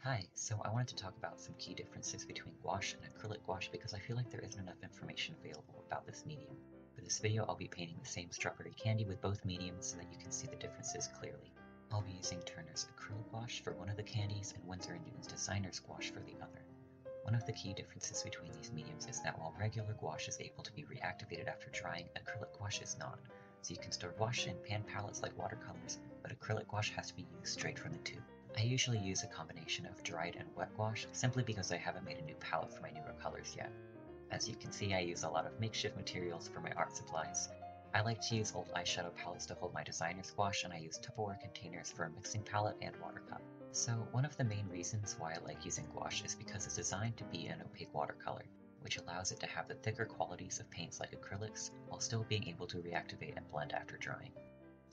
Hi, so I wanted to talk about some key differences between gouache and acrylic gouache because I feel like there isn't enough information available about this medium. For this video, I'll be painting the same strawberry candy with both mediums so that you can see the differences clearly. I'll be using Turner's Acrylic Gouache for one of the candies and Winsor & Newton's Designer's Gouache for the other. One of the key differences between these mediums is that while regular gouache is able to be reactivated after drying, acrylic gouache is not. So you can store gouache in pan palettes like watercolors, but acrylic gouache has to be used straight from the tube. I usually use a combination of dried and wet gouache simply because I haven't made a new palette for my newer colors yet. As you can see, I use a lot of makeshift materials for my art supplies. I like to use old eyeshadow palettes to hold my designer's gouache, and I use Tupperware containers for a mixing palette and water cup. So one of the main reasons why I like using gouache is because it's designed to be an opaque watercolor, which allows it to have the thicker qualities of paints like acrylics while still being able to reactivate and blend after drying.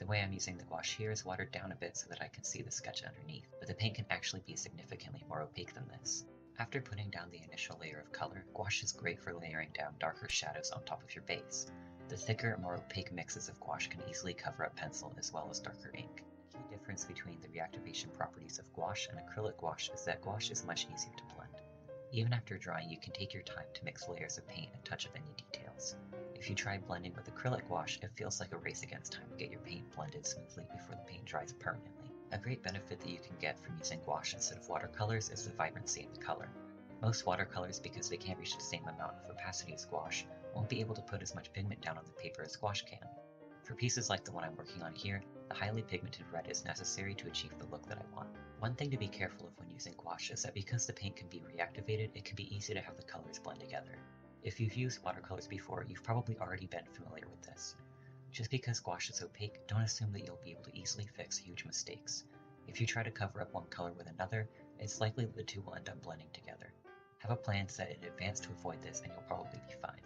The way I'm using the gouache here is watered down a bit so that I can see the sketch underneath, but the paint can actually be significantly more opaque than this. After putting down the initial layer of color, gouache is great for layering down darker shadows on top of your base. The thicker, more opaque mixes of gouache can easily cover up pencil as well as darker ink. The key difference between the reactivation properties of gouache and acrylic gouache is that gouache is much easier to blend. Even after drying, you can take your time to mix layers of paint and touch up any details. If you try blending with acrylic gouache, it feels like a race against time to get your paint blended smoothly before the paint dries permanently. A great benefit that you can get from using gouache instead of watercolors is the vibrancy in the color. Most watercolors, because they can't reach the same amount of opacity as gouache, won't be able to put as much pigment down on the paper as gouache can. For pieces like the one I'm working on here, the highly pigmented red is necessary to achieve the look that I want. One thing to be careful of when using gouache is that because the paint can be reactivated, it can be easy to have the colors blend together. If you've used watercolors before, you've probably already been familiar with this. Just because gouache is opaque, don't assume that you'll be able to easily fix huge mistakes. If you try to cover up one color with another, it's likely that the two will end up blending together. Have a plan set in advance to avoid this and you'll probably be fine.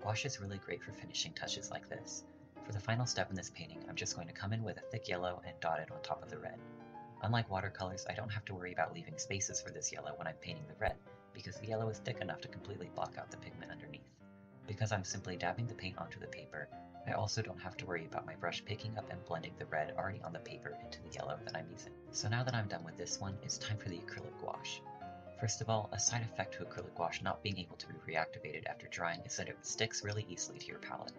Gouache is really great for finishing touches like this. For the final step in this painting, I'm just going to come in with a thick yellow and dot it on top of the red. Unlike watercolors, I don't have to worry about leaving spaces for this yellow when I'm painting the red, because the yellow is thick enough to completely block out the pigment underneath. Because I'm simply dabbing the paint onto the paper, I also don't have to worry about my brush picking up and blending the red already on the paper into the yellow that I'm using. So now that I'm done with this one, it's time for the acrylic gouache. First of all, a side effect to acrylic gouache not being able to be reactivated after drying is that it sticks really easily to your palette.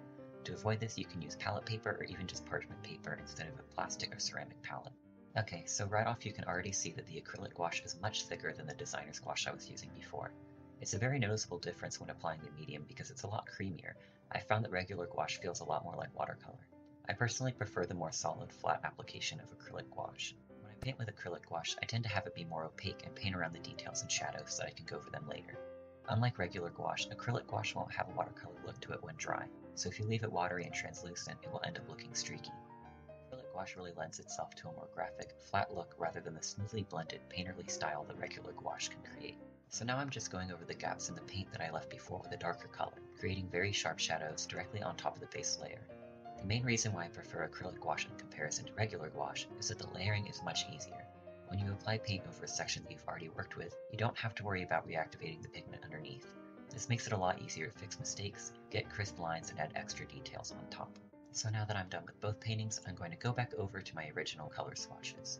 To avoid this, you can use palette paper or even just parchment paper instead of a plastic or ceramic palette. Okay, so right off you can already see that the acrylic gouache is much thicker than the designer's gouache I was using before. It's a very noticeable difference when applying the medium because it's a lot creamier. I found that regular gouache feels a lot more like watercolor. I personally prefer the more solid, flat application of acrylic gouache. When I paint with acrylic gouache, I tend to have it be more opaque and paint around the details and shadows so that I can go over them later. Unlike regular gouache, acrylic gouache won't have a watercolor look to it when dry, so if you leave it watery and translucent, it will end up looking streaky. Acrylic gouache really lends itself to a more graphic, flat look rather than the smoothly blended, painterly style that regular gouache can create. So now I'm just going over the gaps in the paint that I left before with a darker color, creating very sharp shadows directly on top of the base layer. The main reason why I prefer acrylic gouache in comparison to regular gouache is that the layering is much easier. When you apply paint over a section that you've already worked with, you don't have to worry about reactivating the pigment underneath. This makes it a lot easier to fix mistakes, get crisp lines, and add extra details on top. So now that I'm done with both paintings, I'm going to go back over to my original color swatches.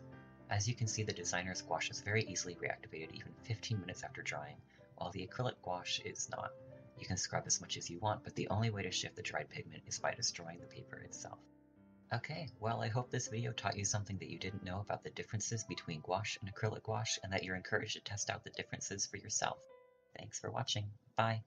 As you can see, the designer's gouache is very easily reactivated even 15 minutes after drying, while the acrylic gouache is not. You can scrub as much as you want, but the only way to shift the dried pigment is by destroying the paper itself. Okay, well I hope this video taught you something that you didn't know about the differences between gouache and acrylic gouache, and that you're encouraged to test out the differences for yourself. Thanks for watching. Bye!